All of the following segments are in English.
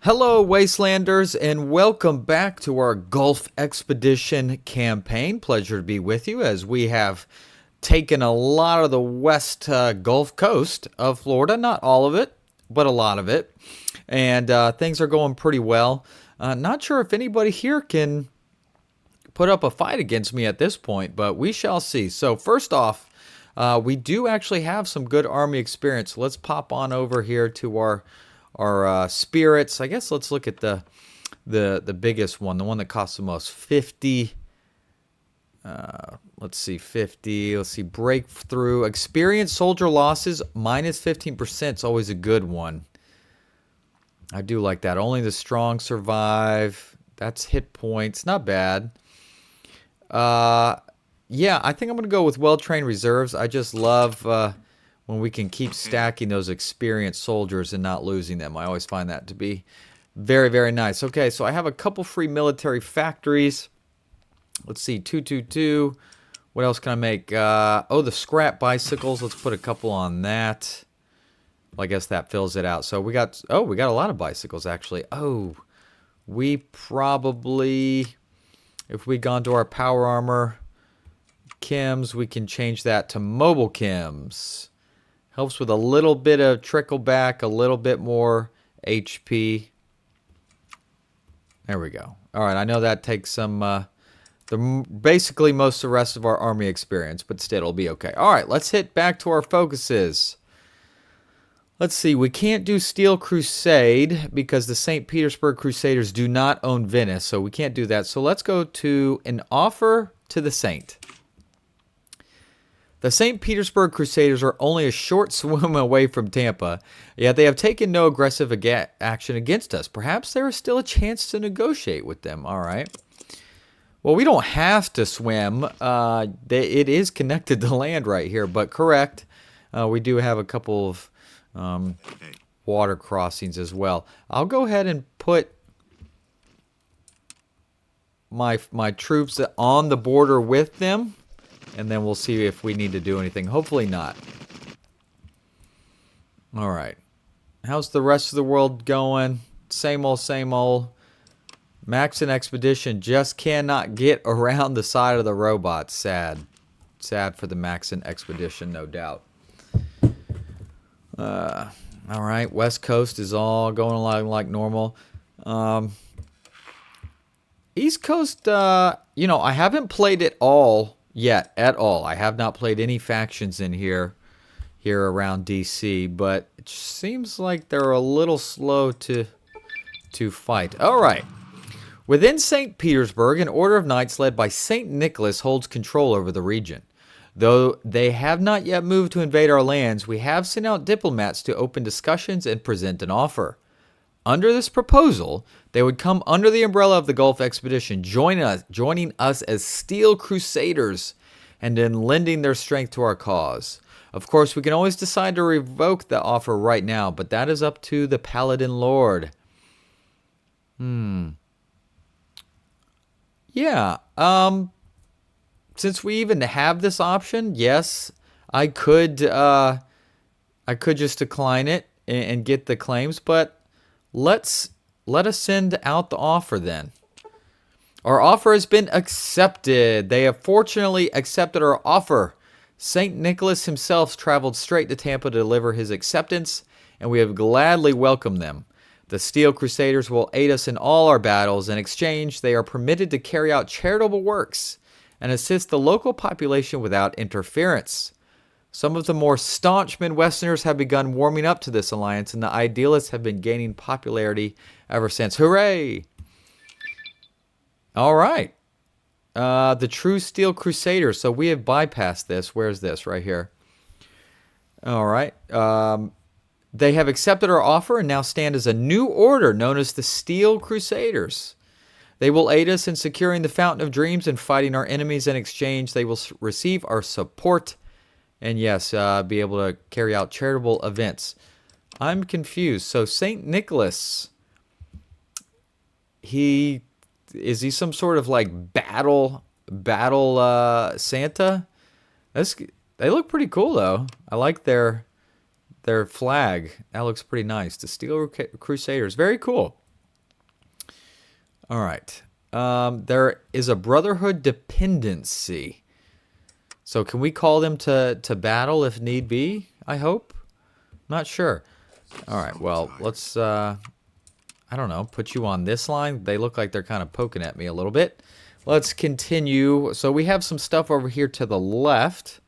Hello, Wastelanders, and welcome back to our Gulf Expedition campaign. Pleasure to be with you as we have taken a lot of the west Gulf Coast of Florida. Not all of it, but a lot of it. And things are going pretty well. Not sure if anybody here can put up a fight against me at this point, but we shall see. So first off, we do actually have some good army experience. Let's pop on over here to our spirits. I guess let's look at the biggest one, the one that costs the most. 50. Let's see, 50. Let's see, breakthrough. Experience soldier losses minus 15%. It's always a good one. I do like that. Only the strong survive. That's hit points. Not bad. Yeah, I think I'm going to go with well-trained reserves. I just love when we can keep stacking those experienced soldiers and not losing them. I always find that to be very, very nice. Okay, so I have a couple free military factories. Let's see, 222. What else can I make? Oh, the scrap bicycles. Let's put a couple on that. Well, I guess that fills it out. So we got a lot of bicycles, actually. Oh, we probably, if we gone to our power armor chems, we can change that to mobile chems. Helps with a little bit of trickle back, a little bit more HP. There we go. All right, I know that takes some, basically most of the rest of our army experience, but still it'll be okay. All right, let's hit back to our focuses. Let's see, we can't do Steel Crusade because the St. Petersburg Crusaders do not own Venice, so we can't do that. So let's go to an offer to the Saint. The St. Petersburg Crusaders are only a short swim away from Tampa, yet they have taken no aggressive action against us. Perhaps there is still a chance to negotiate with them. All right. Well, we don't have to swim. It is connected to land right here, but correct. We do have a couple of water crossings as well. I'll go ahead and put my troops on the border with them. And then we'll see if we need to do anything. Hopefully not. All right. How's the rest of the world going? Same old, same old. Maxon Expedition just cannot get around the side of the robots. Sad. Sad for the Maxon Expedition, no doubt. All right. West Coast is all going along like normal. East Coast, I haven't played it all yet at all. I have not played any factions in here around DC, but it seems like they're a little slow to fight. All right. Within St. Petersburg, an order of knights led by St. Nicholas holds control over the region. Though they have not yet moved to invade our lands, we have sent out diplomats to open discussions and present an offer. Under this proposal, they would come under the umbrella of the Gulf Expedition, joining us as Steel Crusaders, and then lending their strength to our cause. Of course, we can always decide to revoke the offer right now, but that is up to the Paladin Lord. Yeah, since we even have this option, yes, I could just decline it and get the claims, but let us send out the offer then. Our offer has been accepted. They have fortunately accepted our offer. St. Nicholas himself traveled straight to Tampa to deliver his acceptance, and we have gladly welcomed them. The Steel Crusaders will aid us in all our battles. In exchange, they are permitted to carry out charitable works and assist the local population without interference. Some of the more staunch Midwesterners have begun warming up to this alliance, and the idealists have been gaining popularity ever since. Hooray! All right. The true Steel Crusaders. So we have bypassed this. Where's this? Right here. All right. They have accepted our offer and now stand as a new order known as the Steel Crusaders. They will aid us in securing the Fountain of Dreams and fighting our enemies. In exchange, they will receive our support and, yes, be able to carry out charitable events. I'm confused. So St. Nicholas, is he some sort of like battle Santa? They look pretty cool though. I like their flag. That looks pretty nice. The Steel Crusaders, very cool. All right. There is a Brotherhood dependency. So can we call them to battle if need be? I hope. Not sure. All right. Well, let's, I don't know, put you on this line. They look like they're kind of poking at me a little bit. Let's continue. So we have some stuff over here to the left.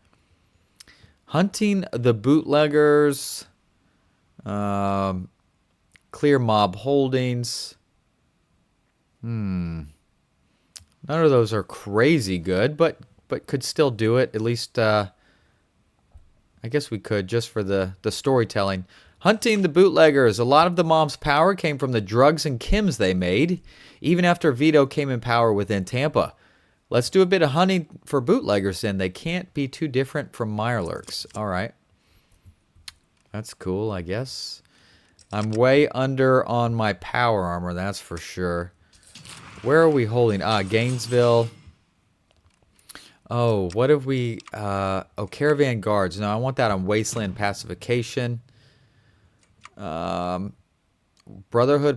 Hunting the bootleggers. Clear mob holdings. None of those are crazy good, but could still do it. At least, I guess we could just for the storytelling. Hunting the bootleggers. A lot of the mob's power came from the drugs and chems they made, even after Vito came in power within Tampa. Let's do a bit of hunting for bootleggers then. They can't be too different from Mirelurks. All right. That's cool, I guess. I'm way under on my power armor, that's for sure. Where are we holding? Gainesville. Oh, what have we... Caravan Guards. No, I want that on Wasteland Pacification. Brotherhood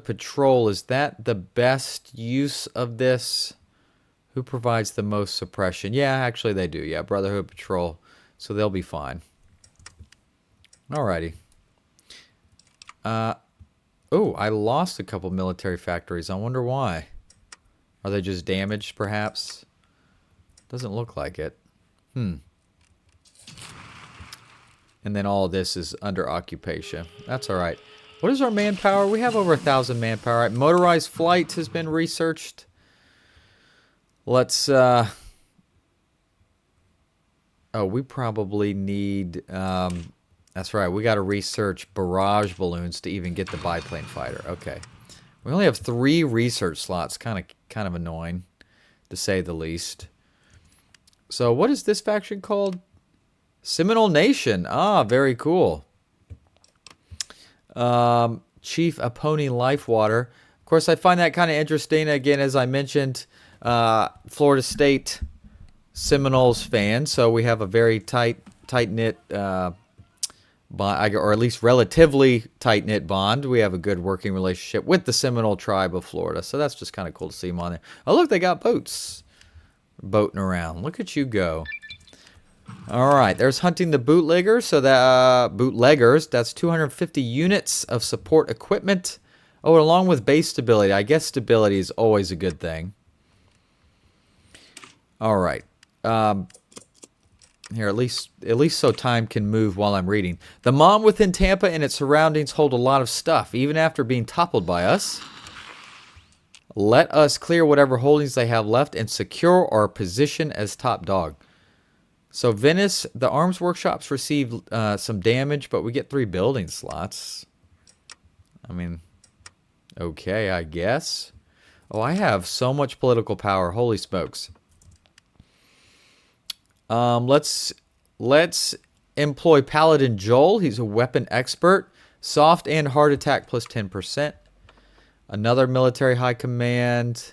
Patrol. Is that the best use of this? Who provides the most suppression? Yeah, actually they do. Yeah, Brotherhood Patrol. So they'll be fine. Alrighty. Oh, I lost a couple military factories. I wonder why. Are they just damaged, perhaps? Doesn't look like it. And then all of this is under occupation. That's alright. What is our manpower? We have over 1,000 manpower. Right. Motorized flight has been researched. Let's, oh, we probably need, that's right. We got to research barrage balloons to even get the biplane fighter. Okay. We only have 3 research slots. Kind of annoying, to say the least. So what is this faction called? Seminole Nation. Ah, very cool. Chief Aponi Lifewater. Of course, I find that kind of interesting. Again, as I mentioned, Florida State Seminoles fan. So we have a very tight-knit bond, or at least relatively tight-knit bond. We have a good working relationship with the Seminole tribe of Florida. So that's just kind of cool to see them on there. Oh, look, they got boats boating around. Look at you go. All right, there's hunting the bootleggers. So that bootleggers, that's 250 units of support equipment. Oh, and along with base stability. I guess stability is always a good thing. All right. Here, at least so time can move while I'm reading. The mob within Tampa and its surroundings hold a lot of stuff, even after being toppled by us. Let us clear whatever holdings they have left and secure our position as top dog. So Venice, the arms workshops receive some damage, but we get 3 building slots. I mean, okay, I guess. Oh, I have so much political power. Holy smokes. Let's employ Paladin Joel. He's a weapon expert. Soft and hard attack plus 10%. Another military high command.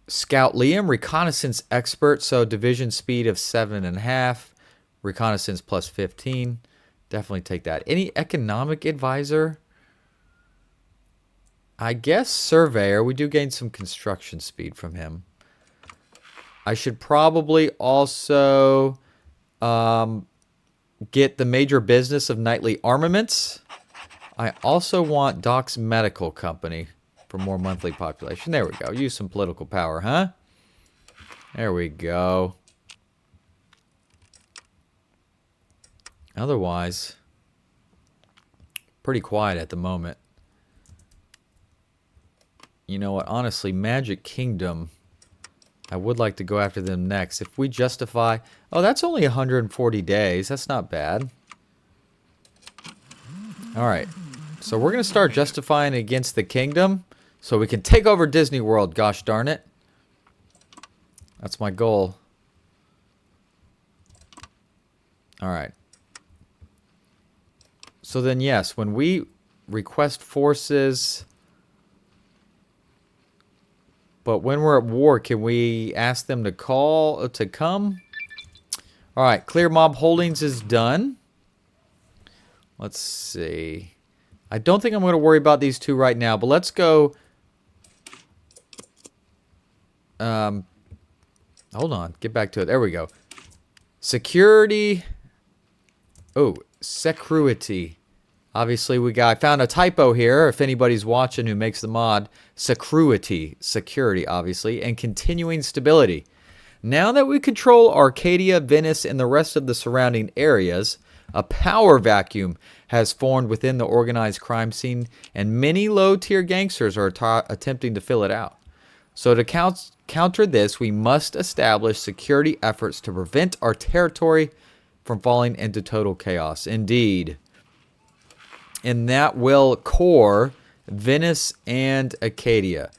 Scout Liam, reconnaissance expert. So division speed of 7.5. Reconnaissance plus 15. Definitely take that. Any economic advisor? I guess surveyor. We do gain some construction speed from him. I should probably also get the major business of Knightly Armaments. I also want Doc's Medical Company for more monthly population. There we go. Use some political power, huh? There we go. Otherwise, pretty quiet at the moment. You know what? Honestly, Magic Kingdom, I would like to go after them next. If we justify... Oh, that's only 140 days. That's not bad. Alright. So we're going to start justifying against the kingdom so we can take over Disney World, gosh darn it. That's my goal. Alright. So then, yes, when we request forces... But when we're at war, can we ask them to come? All right, clear mob holdings is done. Let's see. I don't think I'm going to worry about these 2 right now, but let's go Hold on. Get back to it. There we go. Security. Oh, security. Obviously, I found a typo here. If anybody's watching who makes the mod, security, obviously, and continuing stability. Now that we control Arcadia, Venice, and the rest of the surrounding areas, a power vacuum has formed within the organized crime scene, and many low-tier gangsters are attempting to fill it out. So to counter this, we must establish security efforts to prevent our territory from falling into total chaos. Indeed. And that will core Venice and Acadia.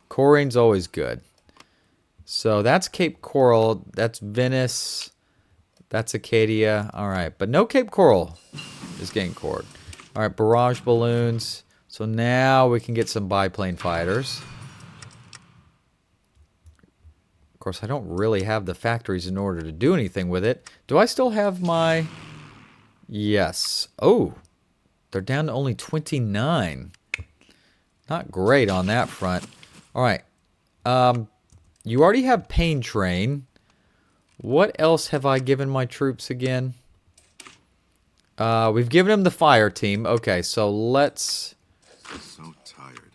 Coring's always good. So that's Cape Coral. That's Venice. That's Acadia. All right. But no Cape Coral is getting cored. All right. Barrage balloons. So now we can get some biplane fighters. Of course, I don't really have the factories in order to do anything with it. Do I still have my... Yes. Oh. They're down to only 29. Not great on that front. All right. You already have Pain Train. What else have I given my troops again? We've given them the fire team. Okay, so let's... So tired.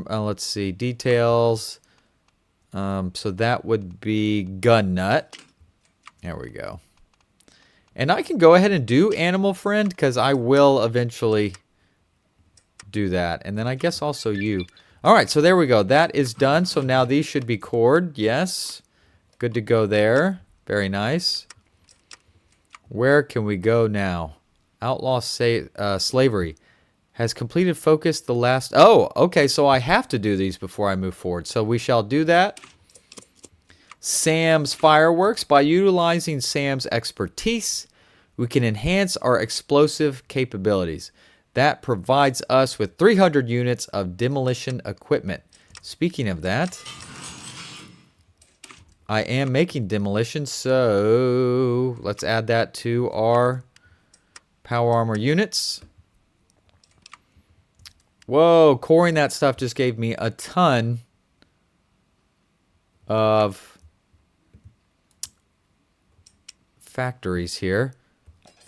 Let's see. Details. So that would be Gun Nut. There we go. And I can go ahead and do Animal Friend, because I will eventually do that. And then I guess also you. All right, so there we go. That is done. So now these should be cored. Yes. Good to go there. Very nice. Where can we go now? Outlaw slavery. Has completed focus the last... Oh, okay, so I have to do these before I move forward. So we shall do that. Sam's fireworks. By utilizing Sam's expertise, we can enhance our explosive capabilities. That provides us with 300 units of demolition equipment. Speaking of that, I am making demolition, so let's add that to our power armor units. Whoa, coring that stuff just gave me a ton of factories here.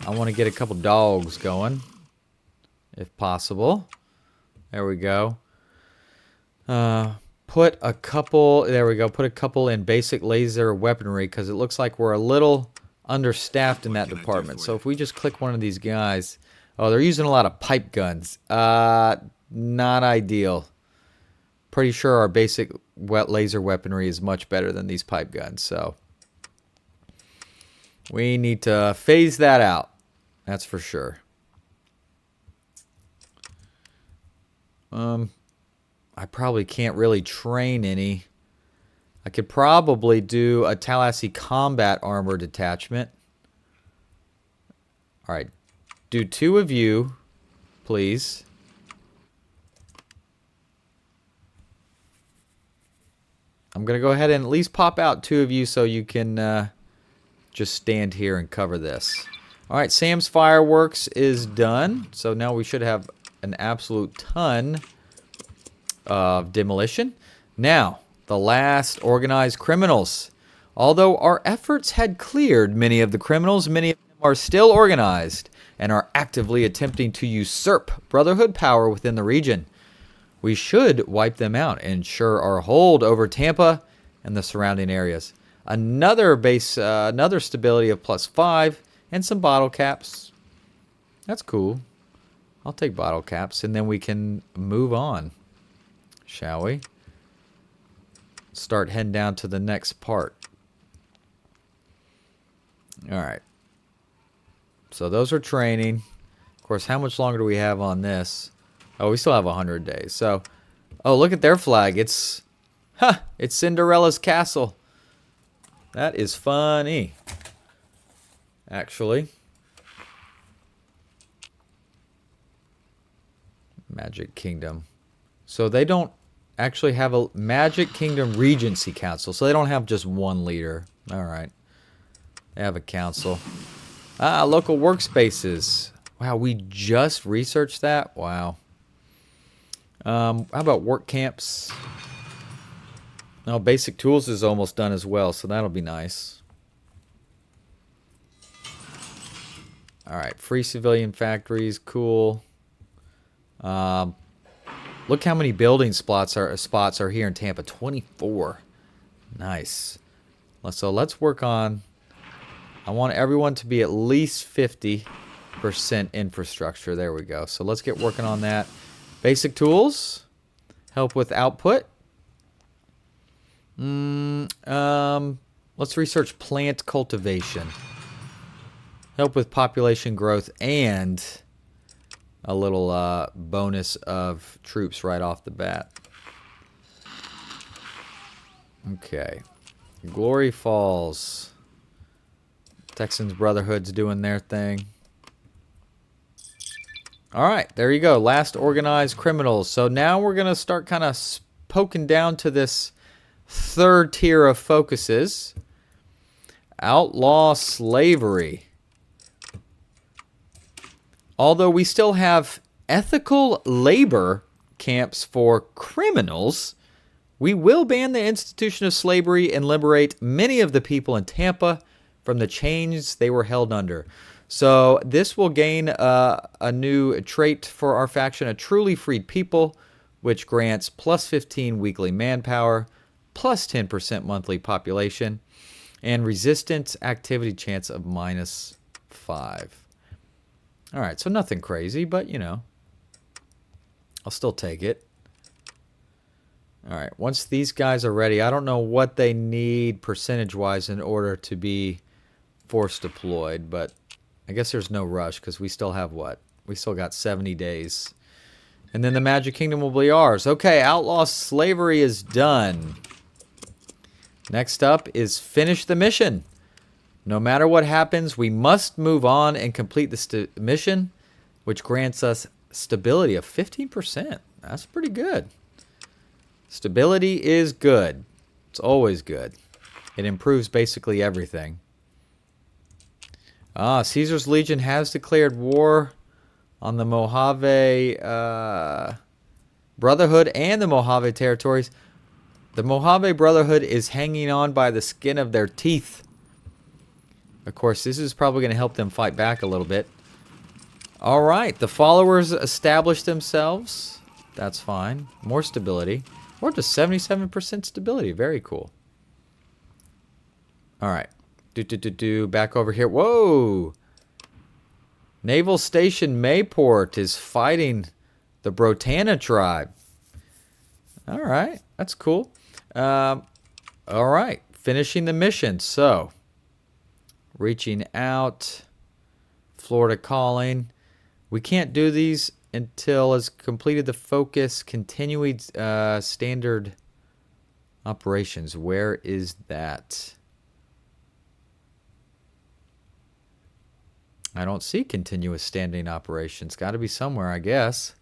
I want to get a couple dogs going, if possible. There we go. Put a couple, there we go, put a couple in basic laser weaponry, because it looks like we're a little understaffed in that department. So if we just click one of these guys, oh, they're using a lot of pipe guns. Not ideal. Pretty sure our basic laser weaponry is much better than these pipe guns, so we need to phase that out. That's for sure. I probably can't really train any. I could probably do a Tallahassee combat armor detachment. All right. Do 2 of you, please. I'm going to go ahead and at least pop out 2 of you so you can just stand here and cover this. All right, Sam's fireworks is done. So now we should have an absolute ton of demolition. Now, the last organized criminals. Although our efforts had cleared many of the criminals, many of them are still organized and are actively attempting to usurp Brotherhood power within the region. We should wipe them out and ensure our hold over Tampa and the surrounding areas. Another stability of +5 and some bottle caps. That's cool. I'll take bottle caps, and then we can move on, shall we? Start heading down to the next part. All right. So those are training. Of course, how much longer do we have on this? Oh, we still have 100 days. So, oh, look at their flag. It's Cinderella's castle. That is funny, actually. Magic Kingdom. So they don't actually have a Magic Kingdom Regency Council. So they don't have just one leader. All right. They have a council. Local workspaces. Wow, we just researched that? Wow. How about work camps? Oh, basic tools is almost done as well, so that'll be nice. All right, free civilian factories, cool. Look how many building spots are here in Tampa. 24. Nice. So let's work on. I want everyone to be at least 50% infrastructure. There we go. So let's get working on that. Basic tools. Help with output. Let's research plant cultivation. Help with population growth and a little bonus of troops right off the bat. Okay. Glory Falls. Texans Brotherhood's doing their thing. All right, there you go. Last organized criminals. So now we're going to start kind of poking down to this third tier of focuses. Outlaw slavery. Although we still have ethical labor camps for criminals, we will ban the institution of slavery and liberate many of the people in Tampa from the chains they were held under. So this will gain a new trait for our faction, a truly freed people, which grants plus 15 weekly manpower, plus 10% monthly population, and resistance activity chance of -5. All right, so nothing crazy, but, you know, I'll still take it. All right, once these guys are ready, I don't know what they need percentage-wise in order to be force deployed, but I guess there's no rush because we still have what? We still got 70 days. And then the Magic Kingdom will be ours. Okay, outlaw slavery is done. Next up is finish the mission. No matter what happens, we must move on and complete the mission, which grants us stability of 15%. That's pretty good. Stability is good. It's always good. It improves basically everything. Caesar's Legion has declared war on the Mojave Brotherhood and the Mojave territories. The Mojave Brotherhood is hanging on by the skin of their teeth. Of course, this is probably going to help them fight back a little bit. All right, the followers established themselves. That's fine. More stability. We're up to 77% stability. Very cool. All right. Back over here. Whoa! Naval Station Mayport is fighting the Brotana tribe. All right. That's cool. All right. Finishing the mission. So, reaching out. Florida calling. We can't do these until it's completed the focus. Continuing standard operations. Where is that? I don't see continuous standing operations. Got to be somewhere, I guess.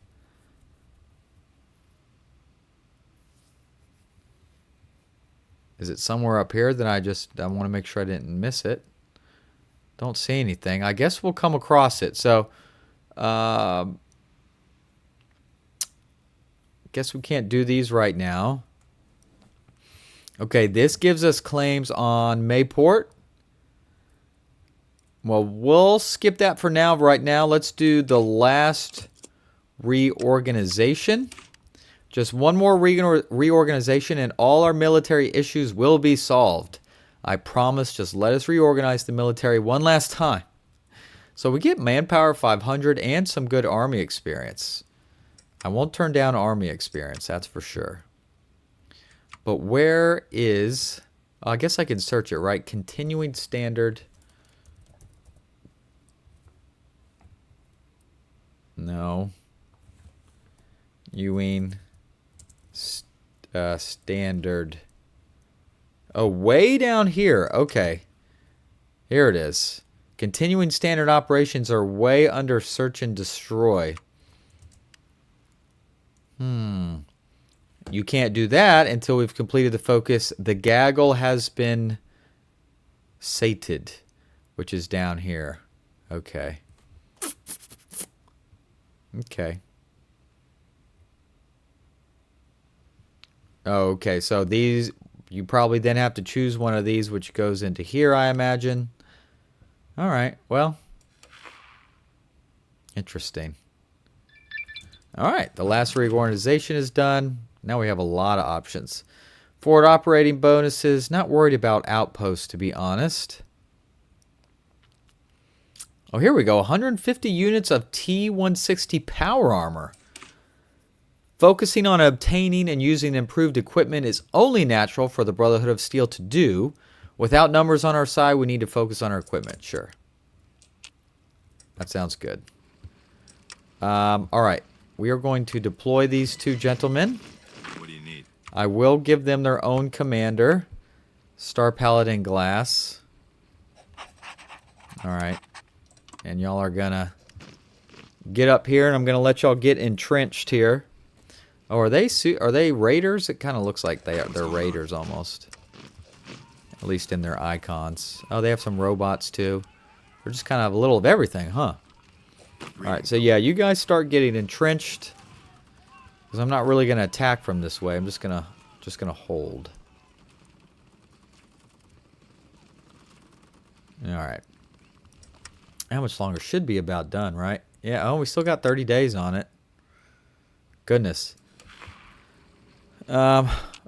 Is it somewhere up here? Then I want to make sure I didn't miss it. Don't see anything. I guess we'll come across it. So, guess we can't do these right now. Okay, this gives us claims on Mayport. Well, we'll skip that for now. Right now, let's do the last reorganization. Just one more reorganization and all our military issues will be solved. I promise, just let us reorganize the military one last time. So we get manpower 500 and some good army experience. I won't turn down army experience, that's for sure. But where is... I guess I can search it, right? Continuing standard... No. Ewing. Standard. Oh, way down here. Okay. Here it is. Continuing standard operations are way under search and destroy. You can't do that until we've completed the focus. The gaggle has been sated, which is down here. Okay. Okay. Oh, okay, so these You probably then have to choose one of these, which goes into here, I imagine. All right, well. Interesting. All right, the last reorganization is done. Now we have a lot of options. Forward operating bonuses. Not worried about outposts, to be honest. Oh, here we go. 150 units of T-160 power armor. Focusing on obtaining and using improved equipment is only natural for the Brotherhood of Steel to do. Without numbers on our side, we need to focus on our equipment. Sure. That sounds good. All right. We are going to deploy these two gentlemen. What do you need? I will give them their own commander. Star Paladin Glass. All right. And y'all are going to get up here, and I'm going to let y'all get entrenched here. Oh, are they raiders? It kind of looks like they're raiders almost. At least in their icons. Oh, they have some robots too. They're just kind of a little of everything, huh? Alright, so yeah, you guys start getting entrenched. Because I'm not really going to attack from this way. I'm just gonna hold. Alright. How much longer? Should be about done, right? Yeah, oh, we still got 30 days on it. Goodness.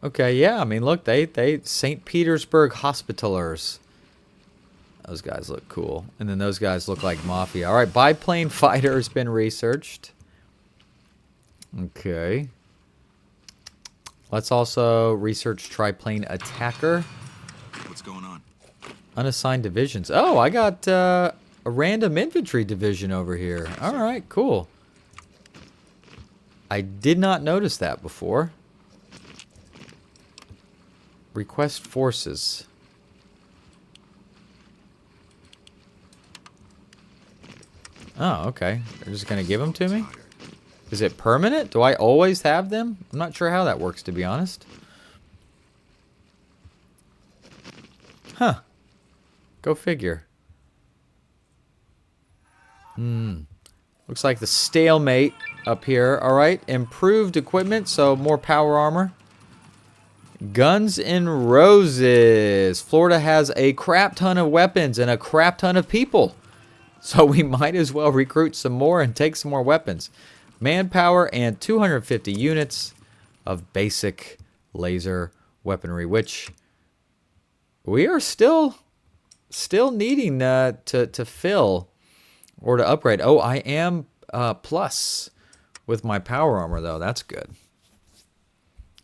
Okay, yeah, I mean, look, they St. Petersburg Hospitallers. Those guys look cool. And then those guys look like Mafia. All right, biplane fighter has been researched. Okay. Let's also research triplane attacker. What's going on? Unassigned divisions. Oh, I got a random infantry division over here. All right, cool. I did not notice that before. Request forces. Oh, okay. They're just going to give them to me? Is it permanent? Do I always have them? I'm not sure how that works, to be honest. Huh. Go figure. Looks like the stalemate up here. All right. Improved equipment, so more power armor. Guns and Roses. Florida has a crap ton of weapons and a crap ton of people. So we might as well recruit some more and take some more weapons. Manpower and 250 units of basic laser weaponry, which we are still needing to fill or to upgrade. Oh, I am plus with my power armor, though. That's good.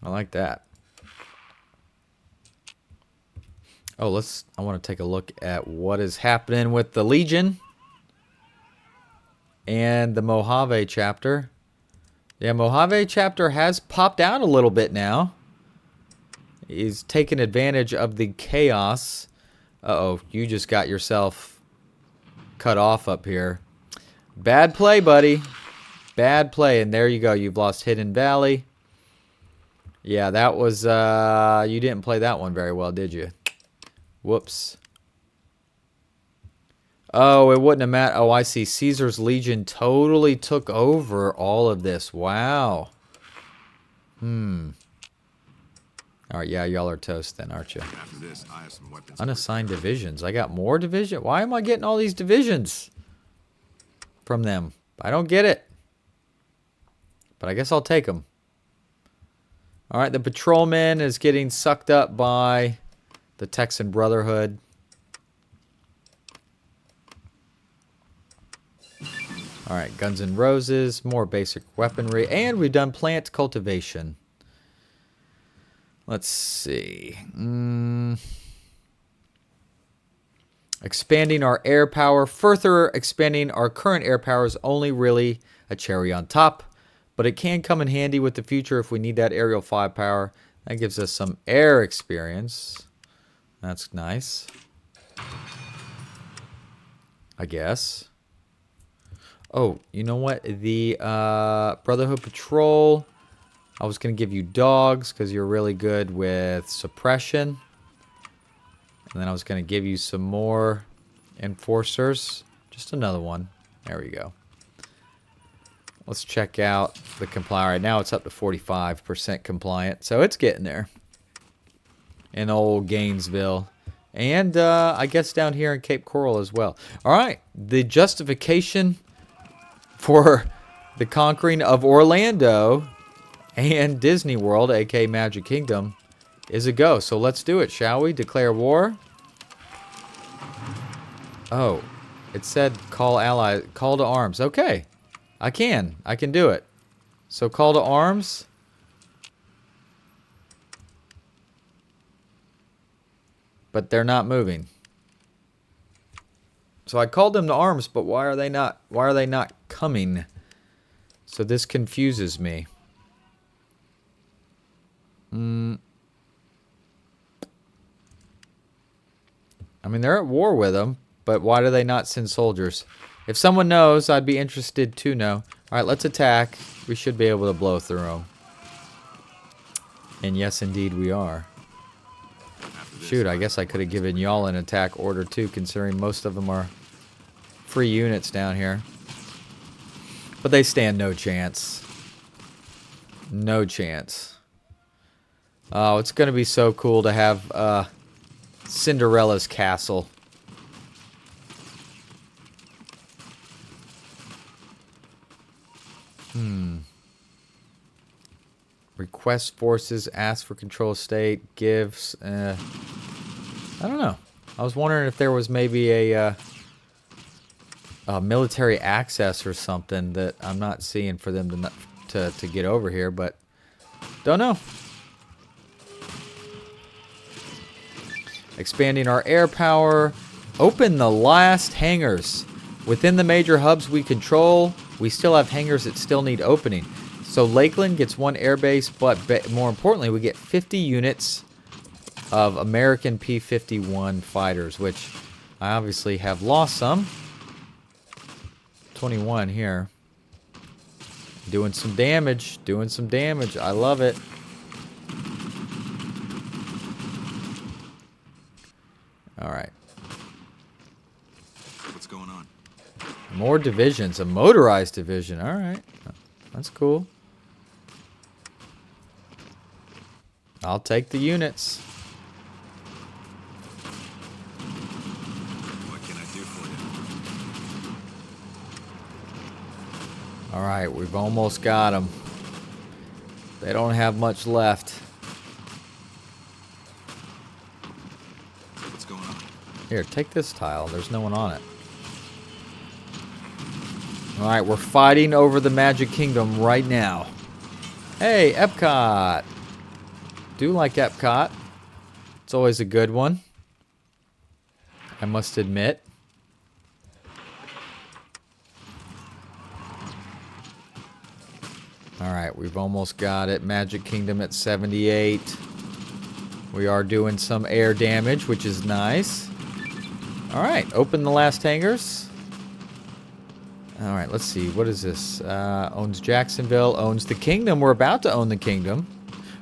I like that. Oh, I want to take a look at what is happening with the Legion and the Mojave chapter. Yeah, Mojave chapter has popped out a little bit now. He's taking advantage of the chaos. Uh-oh, you just got yourself cut off up here. Bad play, buddy. Bad play, and there you go. You've lost Hidden Valley. Yeah, that was, you didn't play that one very well, did you? Whoops. Oh, it wouldn't have mattered. Oh, I see. Caesar's Legion totally took over all of this. Wow. All right, yeah, y'all are toast then, aren't you? After this, I have some weapons. Unassigned divisions. I got more division. Why am I getting all these divisions from them? I don't get it. But I guess I'll take them. All right, the patrolman is getting sucked up by the Texan Brotherhood. All right, Guns and Roses, more basic weaponry, and we've done plant cultivation. Let's see. Expanding our air power. Further expanding our current air power is only really a cherry on top, but it can come in handy with the future if we need that aerial firepower. That gives us some air experience. That's nice, I guess. Oh, you know what? The Brotherhood Patrol, I was going to give you dogs because you're really good with suppression. And then I was going to give you some more enforcers. Just another one. There we go. Let's check out the compliant. Right now it's up to 45% compliant, so it's getting there. in old Gainesville. And I guess down here in Cape Coral as well. All right, the justification for the conquering of Orlando and Disney World, aka Magic Kingdom, is a go. So let's do it, shall we? Declare war. Oh, it said call ally, call to arms. Okay, I can do it. So call to arms. But they're not moving. So I called them to arms, but why are they not? Why are they not coming? So this confuses me. I mean, they're at war with them, but why do they not send soldiers? If someone knows, I'd be interested to know. All right, let's attack. We should be able to blow through them. And yes, indeed, we are. Shoot, I guess I could have given y'all an attack order too, considering most of them are free units down here. But they stand no chance. No chance. Oh, it's going to be so cool to have Cinderella's castle. Request forces, ask for control of state, gives. I don't know. I was wondering if there was maybe a military access or something that I'm not seeing for them to get over here, but don't know. Expanding our air power. Open the last hangars. Within the major hubs we control, we still have hangars that still need opening. So Lakeland gets 1 airbase, but more importantly, we get 50 units of American P-51 fighters, which I obviously have lost some. 21 here. Doing some damage. Doing some damage. I love it. All right. What's going on? More divisions. A motorized division. All right. That's cool. I'll take the units. What can I do for you? All right, we've almost got them. They don't have much left. What's going on? Here, take this tile. There's no one on it. All right, we're fighting over the Magic Kingdom right now. Hey, Epcot. Do like Epcot. It's always a good one, I must admit. All right, we've almost got it. Magic Kingdom at 78. We are doing some air damage, which is nice. All right, open the last hangars. All right, let's see. What is this? Owns Jacksonville, owns the Kingdom. We're about to own the Kingdom.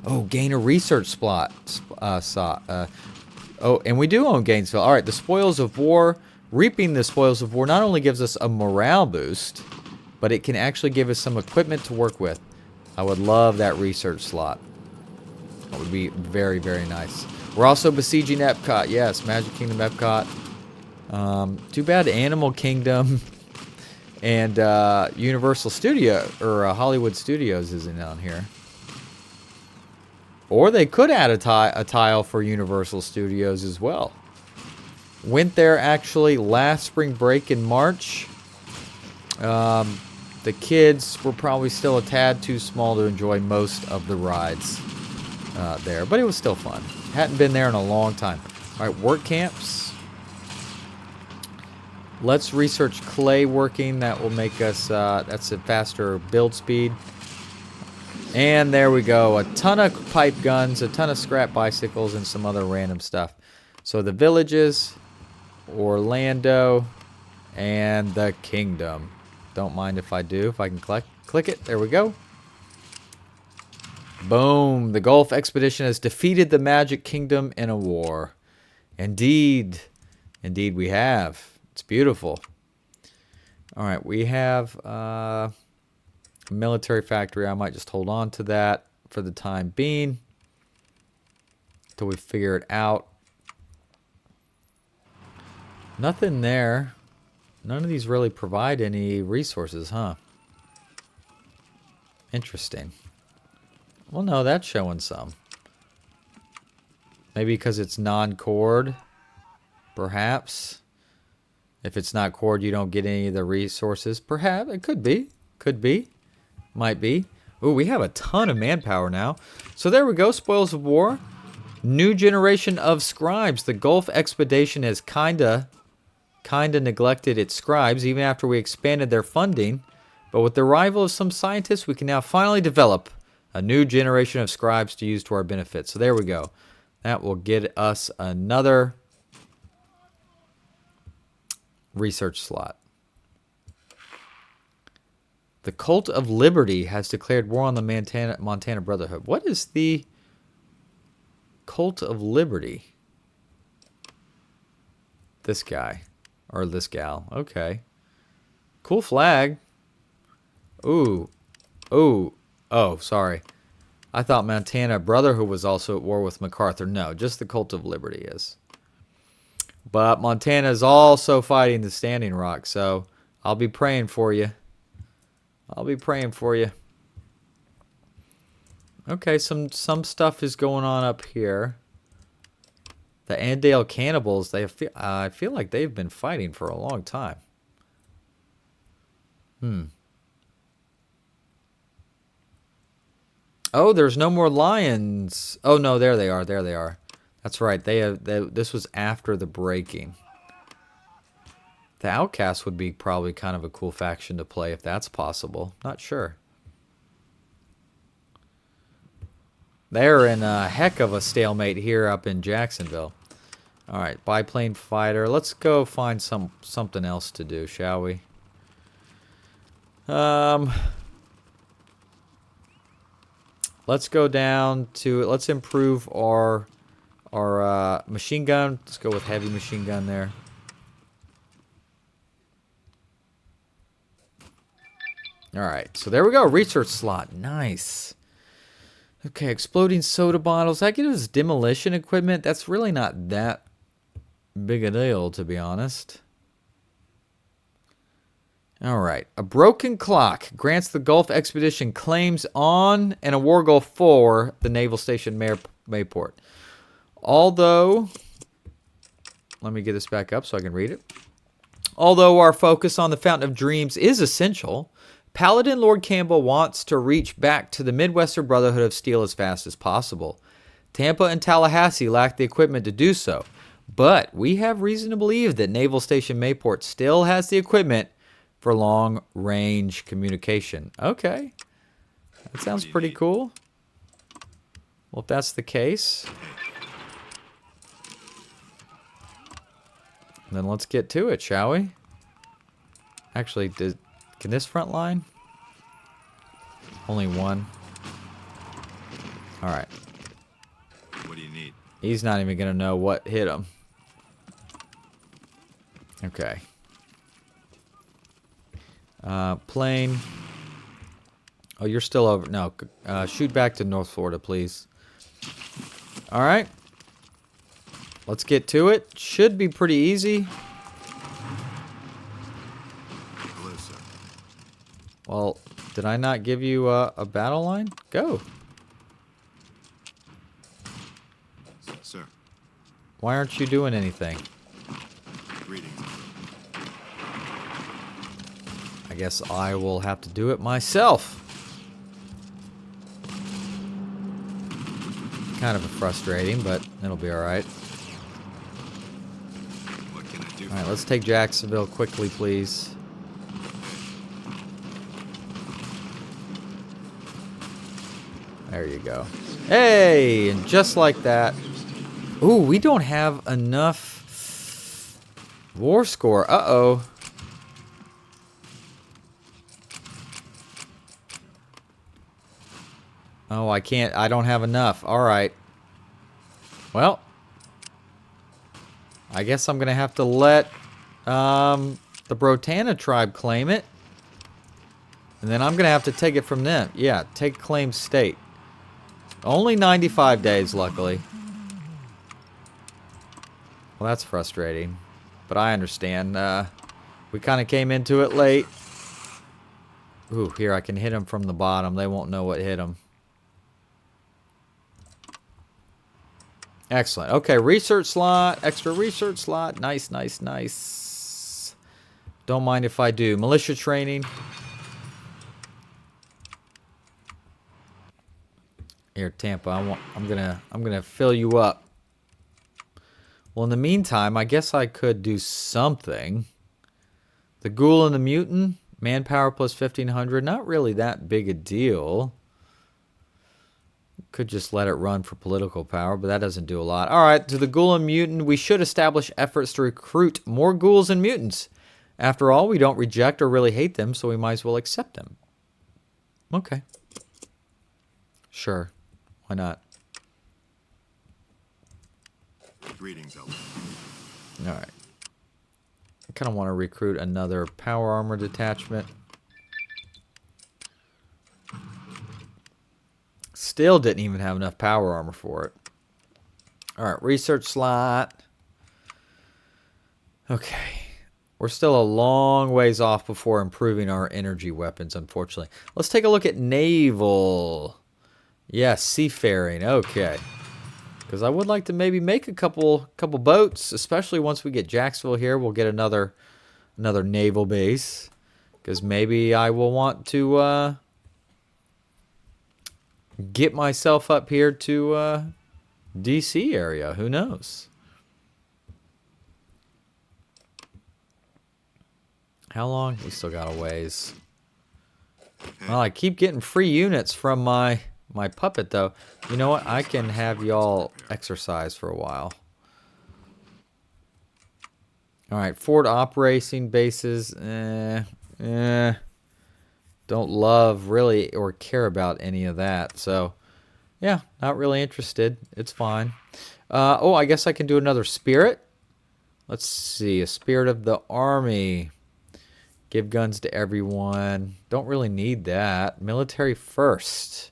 Oh, gain a research slot. Oh, and we do own Gainesville. All right, the spoils of war. Reaping the spoils of war not only gives us a morale boost, but it can actually give us some equipment to work with. I would love that research slot. That would be very, very nice. We're also besieging Epcot. Yes, Magic Kingdom, Epcot. Too bad Animal Kingdom and Universal Studio, or Hollywood Studios isn't on here. Or they could add a tile for Universal Studios as well. Went there actually last spring break in March. The kids were probably still a tad too small to enjoy most of the rides there, but it was still fun. Hadn't been there in a long time. All right, work camps. Let's research clay working. That will make us, that's a faster build speed. And there we go. A ton of pipe guns, a ton of scrap bicycles, and some other random stuff. So the villages, Orlando, and the Kingdom. Don't mind if I do. If I can click it. There we go. Boom. The Gulf Expedition has defeated the Magic Kingdom in a war. Indeed. Indeed we have. It's beautiful. All right. We have a military factory. I might just hold on to that for the time being. till we figure it out. Nothing there. None of these really provide any resources, huh? Interesting. Well, no, that's showing some. Maybe because it's non-cord, perhaps. If it's not cord, you don't get any of the resources. Perhaps. It could be. Could be. Might be. Ooh, we have a ton of manpower now. So there we go. Spoils of war. New generation of scribes. The Gulf expedition has kinda neglected its scribes even after we expanded their funding. But with the arrival of some scientists, we can now finally develop a new generation of scribes to use to our benefit. So there we go. That will get us another research slot. The Cult of Liberty has declared war on the Montana Brotherhood. What is the Cult of Liberty? This guy. Or this gal. Okay. Cool flag. Ooh. Ooh. Oh, sorry. I thought Montana Brotherhood was also at war with MacArthur. No, just the Cult of Liberty is. But Montana is also fighting the Standing Rock, so I'll be praying for you. I'll be praying for you. Okay, some stuff is going on up here. The Andale Cannibals, I feel like they've been fighting for a long time. Oh, there's no more lions. Oh no, there they are. There they are. That's right. This was after the breaking. The Outcasts would be probably kind of a cool faction to play if that's possible. Not sure. They're in a heck of a stalemate here up in Jacksonville. All right, biplane fighter. Let's go find something else to do, shall we? Let's go down to. Let's improve our machine gun. Let's go with heavy machine gun there. All right, so there we go. Research slot. Nice. Okay, exploding soda bottles. That gives us demolition equipment. That's really not that big a deal, to be honest. All right. A broken clock grants the Gulf expedition claims on and a war goal for the naval station Mayport. Although, let me get this back up so I can read it. Although our focus on the Fountain of Dreams is essential, Paladin Lord Campbell wants to reach back to the Midwestern Brotherhood of Steel as fast as possible. Tampa and Tallahassee lack the equipment to do so, but we have reason to believe that Naval Station Mayport still has the equipment for long-range communication. Okay. That sounds pretty cool. Well, if that's the case, then let's get to it, shall we? Actually, can this front line? Only one. All right. What do you need? He's not even going to know what hit him. Okay. Plane. Oh, you're still over. No, shoot back to North Florida, please. All right. Let's get to it. Should be pretty easy. Hello, sir. Well, did I not give you a battle line? Go. Sir. Why aren't you doing anything? Greetings. I guess I will have to do it myself. Kind of frustrating, but it'll be alright. What can I do? Alright, let's take Jacksonville quickly, please. There you go. Hey! And just like that. Ooh, we don't have enough war score. Uh-oh. Oh, I can't. I don't have enough. Alright. Well. I guess I'm going to have to let the Brotana tribe claim it. And then I'm going to have to take it from them. Yeah, take claim state. Only 95 days, luckily. Well, that's frustrating. But I understand. We kind of came into it late. Ooh, here, I can hit them from the bottom. They won't know what hit them. Excellent. Okay, research slot. Extra research slot. Nice, nice, nice. Don't mind if I do. Militia training. Here, Tampa, I'm gonna fill you up. Well, in the meantime, I guess I could do something. The Ghoul and the Mutant, manpower plus 1,500, not really that big a deal. Could just let it run for political power, but that doesn't do a lot. All right, to the Ghoul and Mutant, we should establish efforts to recruit more ghouls and mutants. After all, we don't reject or really hate them, so we might as well accept them. Okay. Sure. Why not? Greetings, Elder. All right. I kind of want to recruit another power armor detachment. Still didn't even have enough power armor for it. All right, research slot. Okay. We're still a long ways off before improving our energy weapons, unfortunately. Let's take a look at naval. Yes, seafaring. Okay. Because I would like to maybe make a couple boats, especially once we get Jacksonville here. We'll get another naval base. Because maybe I will want to get myself up here to DC area. Who knows? How long? We still got a ways. Well, I keep getting free units from my puppet, though. You know what? I can have y'all exercise for a while. All right, forward operating bases. Don't love really or care about any of that. So, yeah, not really interested. It's fine. Oh, I guess I can do another spirit. Let's see, a spirit of the army. Give guns to everyone. Don't really need that. Military first.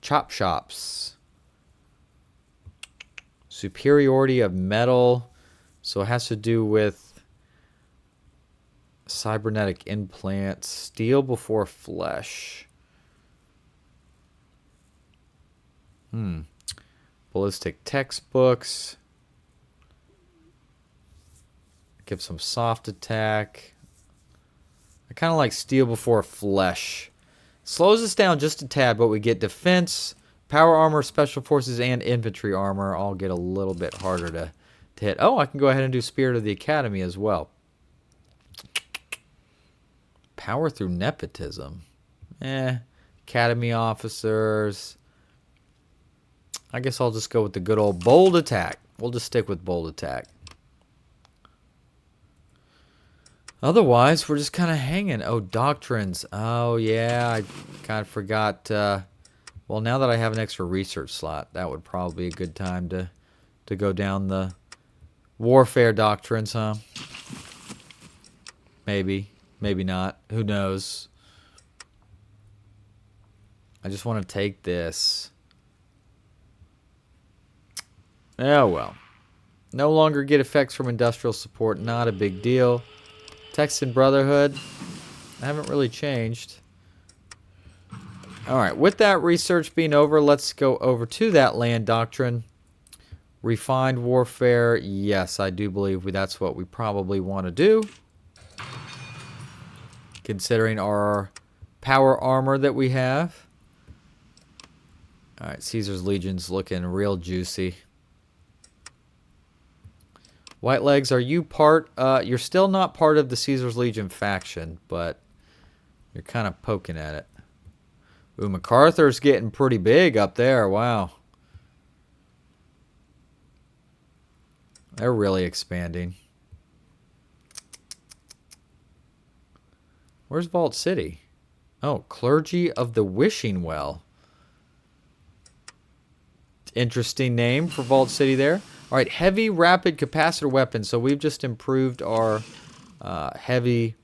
Chop shops. Superiority of metal. So it has to do with cybernetic implants. Steel before flesh. Ballistic textbooks. Give some soft attack. I kind of like steel before flesh. Slows us down just a tad, but we get defense, power armor, special forces, and infantry armor. All get a little bit harder to hit. Oh, I can go ahead and do Spirit of the Academy as well. Power through nepotism. Academy officers. I guess I'll just go with the good old bold attack. We'll just stick with bold attack. Otherwise, we're just kind of hanging. Oh, doctrines. Oh, yeah, I kind of forgot. Well, now that I have an extra research slot, that would probably be a good time to go down the warfare doctrines, huh? Maybe. Maybe not. Who knows? I just want to take this. Oh, well. No longer get effects from industrial support. Not a big deal. Texan Brotherhood. I haven't really changed. Alright, with that research being over, let's go over to that land doctrine. Refined warfare. Yes, I do believe that's what we probably want to do. Considering our power armor that we have. Alright, Caesar's Legion's looking real juicy. White Legs, are you part... you're still not part of the Caesar's Legion faction, but you're kind of poking at it. Ooh, MacArthur's getting pretty big up there. Wow. They're really expanding. Where's Vault City? Oh, Clergy of the Wishing Well. Interesting name for Vault City there. All right, heavy rapid capacitor weapons. So we've just improved our heavy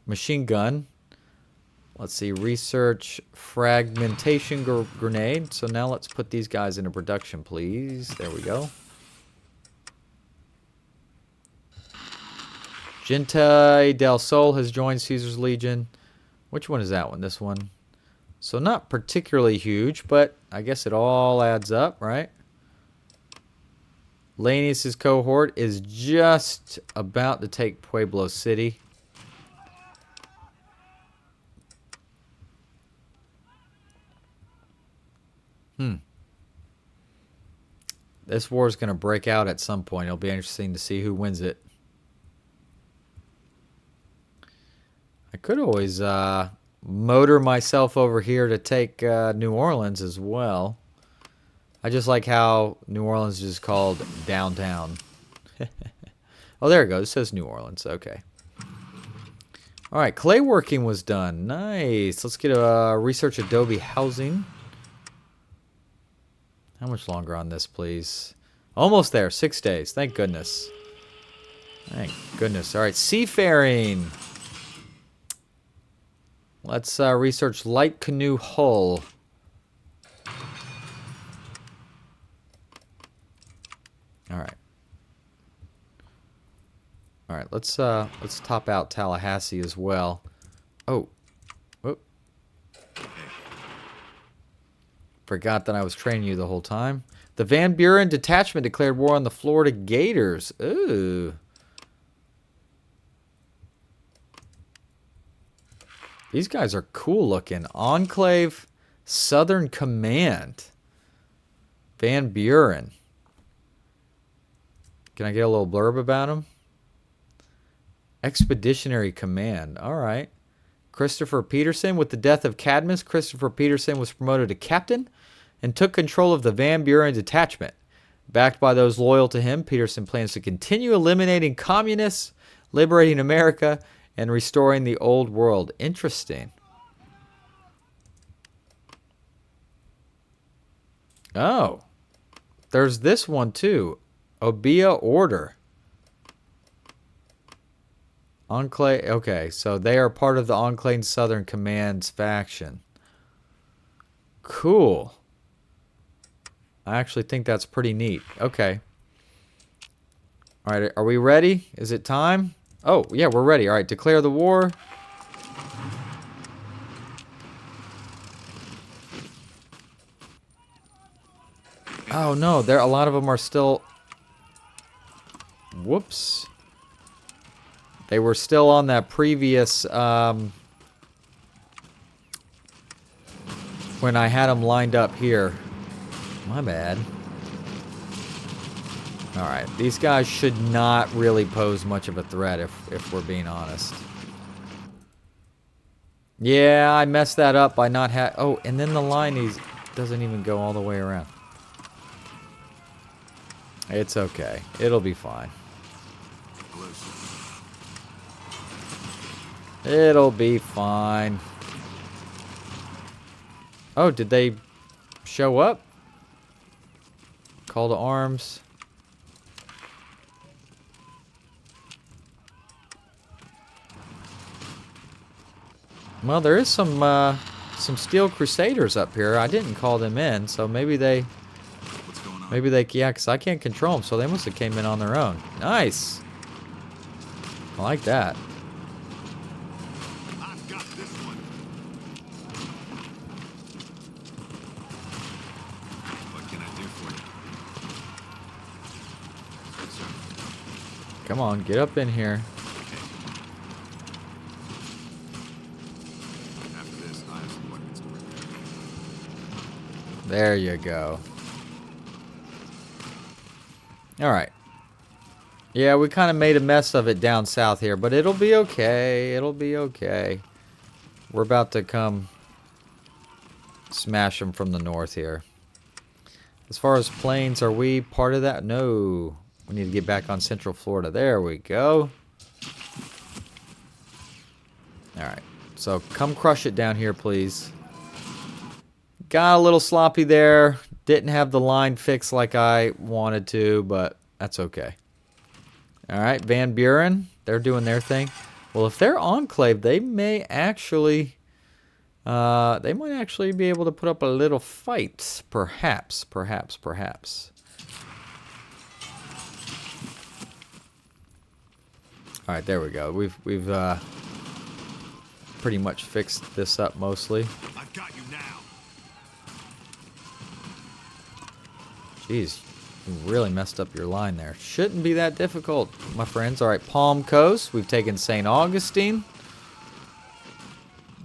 machine gun. Let's see, research fragmentation grenade. So now let's put these guys into production, please. There we go. Gente del Sol has joined Caesar's Legion. Which one is that one? This one. So not particularly huge, but I guess it all adds up, right? Lanius' cohort is just about to take Pueblo City. This war is going to break out at some point. It'll be interesting to see who wins it. I could always motor myself over here to take New Orleans as well. I just like how New Orleans is called downtown. Oh, there it goes. It says New Orleans. Okay. All right. Clay working was done. Nice. Let's get a research adobe housing. How much longer on this, please? Almost there. 6 days. Thank goodness. Thank goodness. All right. Seafaring. Let's research light canoe hull. All right. All right. Let's top out Tallahassee as well. Oh. Whoop. Forgot that I was training you the whole time. The Van Buren detachment declared war on the Florida Gators. Ooh. These guys are cool looking. Enclave Southern Command. Van Buren. Can I get a little blurb about them? Expeditionary Command. All right. Christopher Peterson. With the death of Cadmus, Christopher Peterson was promoted to captain and took control of the Van Buren detachment. Backed by those loyal to him, Peterson plans to continue eliminating communists, liberating America, and restoring the old world. Interesting. Oh. There's this one too. Obia Order. Enclave. Okay, so they are part of the Enclave Southern Command's faction. Cool. I actually think that's pretty neat. Okay. All right, are we ready? Is it time? Oh, yeah, we're ready. All right, declare the war. Oh, no, there a lot of them are still... Whoops. They were still on that previous... when I had them lined up here. My bad. Alright, these guys should not really pose much of a threat if we're being honest. Yeah, I messed that up by not having... Oh, and then the line doesn't even go all the way around. It's okay. It'll be fine. It'll be fine. Oh, did they show up? Call to arms. Well, there is some steel Crusaders up here. I didn't call them in, so maybe they... What's going on? Maybe they... Yeah, because I can't control them, so they must have came in on their own. Nice. I like that. I've got this one. What can I do for you? Yes, sir. Come on, get up in here. After this, I have some weapons to repair. There you go. Alright. Yeah, we kind of made a mess of it down south here, but it'll be okay. It'll be okay. We're about to come smash them from the north here. As far as planes, are we part of that? No. We need to get back on Central Florida. There we go. Alright. So come crush it down here, please. Got a little sloppy there. Didn't have the line fixed like I wanted to, but that's okay. Alright, Van Buren. They're doing their thing. Well, if they're enclave, they may actually... they might actually be able to put up a little fight. Perhaps, perhaps, perhaps. All right, there we go. We've pretty much fixed this up mostly. I've got you now. Jeez, you really messed up your line there. Shouldn't be that difficult, my friends. All right, Palm Coast. We've taken St. Augustine.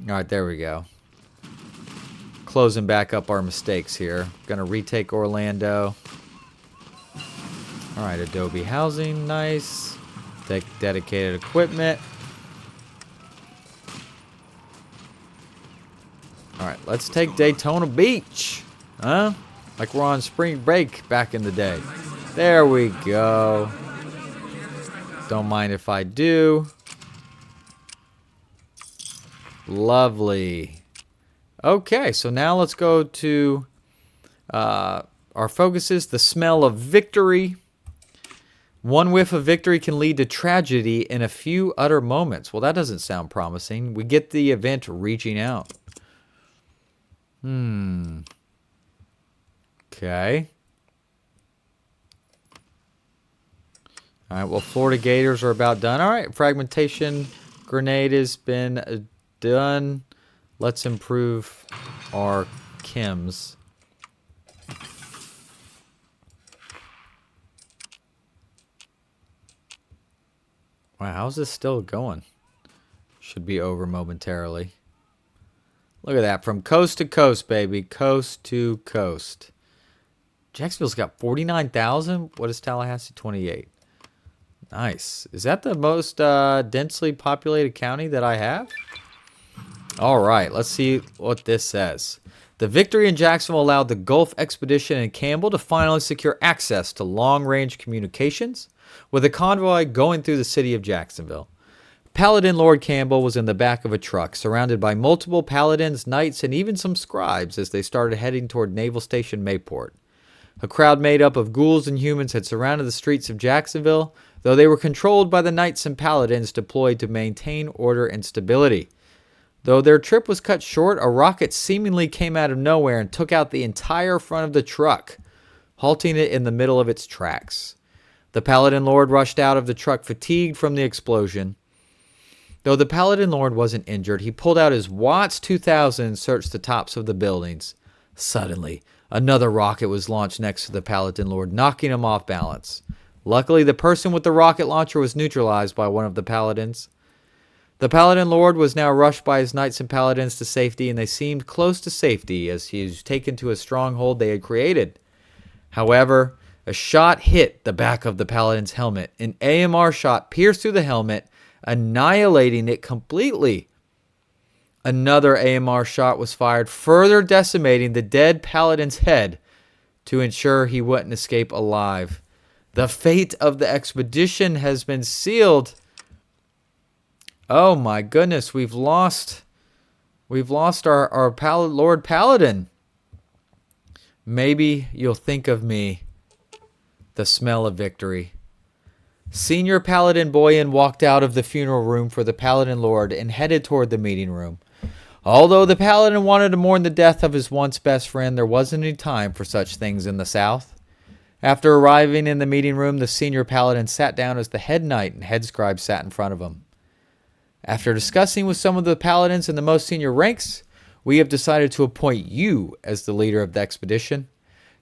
All right, there we go. Closing back up our mistakes here. Gonna retake Orlando. All right, Adobe Housing, nice. Take dedicated equipment. All right, let's take Daytona Beach. Huh? Like we're on spring break back in the day. There we go. Don't mind if I do. Lovely. Okay, so now let's go to our focus is the smell of victory. One whiff of victory can lead to tragedy in a few utter moments. Well, that doesn't sound promising. We get the event reaching out. Okay. All right, well, Florida Gators are about done. All right, fragmentation grenade has been done. Let's improve our chems. Wow, how's this still going? Should be over momentarily. Look at that. From coast to coast, baby. Coast to coast. Jacksonville's got 49,000. What is Tallahassee? 28. Nice. Is that the most densely populated county that I have? All right. Let's see what this says. The victory in Jacksonville allowed the Gulf Expedition and Campbell to finally secure access to long-range communications, with a convoy going through the city of Jacksonville. Paladin Lord Campbell was in the back of a truck, surrounded by multiple paladins, knights, and even some scribes as they started heading toward Naval Station Mayport. A crowd made up of ghouls and humans had surrounded the streets of Jacksonville, though they were controlled by the knights and paladins deployed to maintain order and stability. Though their trip was cut short, a rocket seemingly came out of nowhere and took out the entire front of the truck, halting it in the middle of its tracks. The Paladin Lord rushed out of the truck fatigued from the explosion. Though the Paladin Lord wasn't injured, he pulled out his Watts 2000 and searched the tops of the buildings. Suddenly, another rocket was launched next to the Paladin Lord, knocking him off balance. Luckily, the person with the rocket launcher was neutralized by one of the Paladins. The Paladin Lord was now rushed by his knights and paladins to safety, and they seemed close to safety as he was taken to a stronghold they had created. However, a shot hit the back of the Paladin's helmet. An AMR shot pierced through the helmet, annihilating it completely. Another AMR shot was fired, further decimating the dead Paladin's head to ensure he wouldn't escape alive. The fate of the expedition has been sealed. Oh my goodness, we've lost our Lord Paladin. Maybe you'll think of me. The smell of victory. Senior Paladin Boyan walked out of the funeral room for the Paladin Lord and headed toward the meeting room. Although the Paladin wanted to mourn the death of his once best friend, there wasn't any time for such things in the South. After arriving in the meeting room, the Senior Paladin sat down as the head knight and head scribe sat in front of him. After discussing with some of the paladins in the most senior ranks, we have decided to appoint you as the leader of the expedition.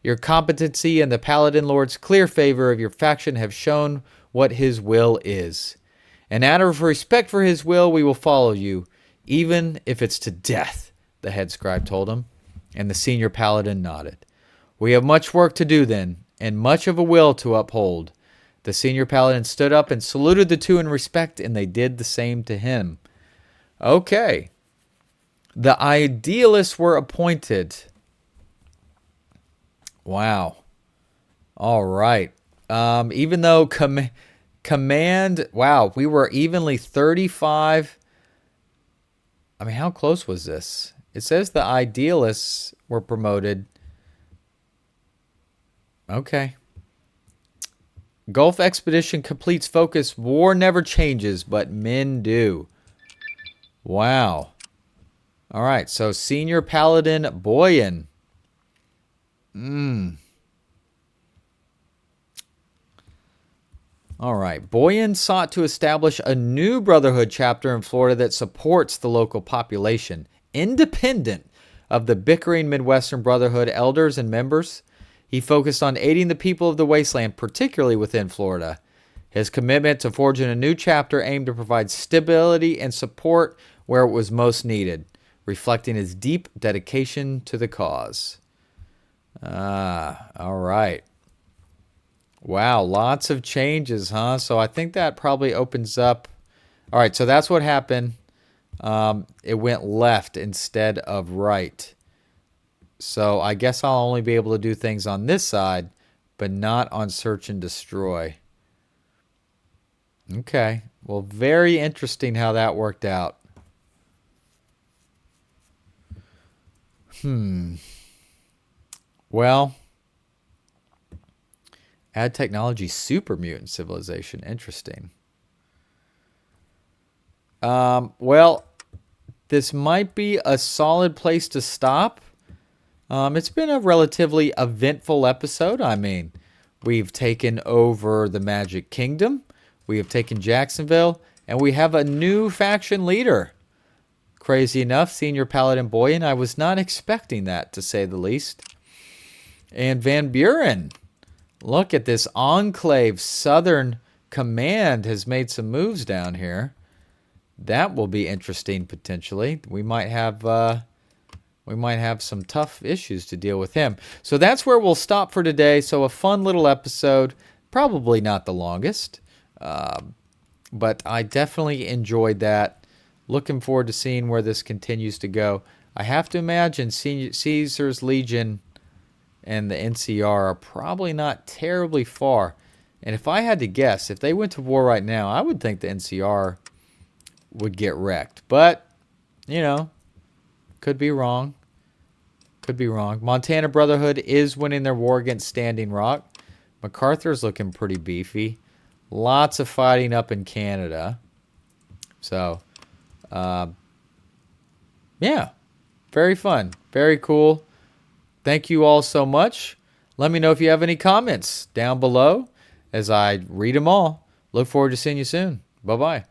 Your competency and the Paladin Lord's clear favor of your faction have shown what his will is. And out of respect for his will, we will follow you, even if it's to death, the head scribe told him, and the senior paladin nodded. We have much work to do then, and much of a will to uphold. The senior paladin stood up and saluted the two in respect, and they did the same to him. Okay. The idealists were appointed. Wow. All right. Even though command, wow, we were evenly 35. I mean, how close was this? It says the idealists were promoted. Okay. Gulf Expedition completes focus. War never changes, but men do. Wow. All right, so Senior Paladin Boyan. All right. Boyan sought to establish a new brotherhood chapter in Florida that supports the local population, independent of the bickering Midwestern Brotherhood elders and members. He focused on aiding the people of the wasteland, particularly within Florida. His commitment to forging a new chapter aimed to provide stability and support where it was most needed, reflecting his deep dedication to the cause. All right. Wow, lots of changes, huh? So I think that probably opens up. All right, so that's what happened. It went left instead of right. So I guess I'll only be able to do things on this side, but not on search and destroy. Okay, well, very interesting how that worked out. Well, add technology super mutant civilization. Interesting. Well, this might be a solid place to stop. It's been a relatively eventful episode. I mean, we've taken over the Magic Kingdom, we have taken Jacksonville, and we have a new faction leader. Crazy enough, Senior Paladin Boyan, I was not expecting that, to say the least. And Van Buren, look at this Enclave Southern Command has made some moves down here. That will be interesting potentially. We might have some tough issues to deal with him. So that's where we'll stop for today. So a fun little episode, probably not the longest, but I definitely enjoyed that. Looking forward to seeing where this continues to go. I have to imagine Caesar's Legion and the NCR are probably not terribly far. And if I had to guess, if they went to war right now, I would think the NCR would get wrecked. But, could be wrong. Could be wrong. Montana Brotherhood is winning their war against Standing Rock. MacArthur's looking pretty beefy. Lots of fighting up in Canada. So, yeah, very fun. Very cool. Thank you all so much. Let me know if you have any comments down below as I read them all. Look forward to seeing you soon. Bye-bye.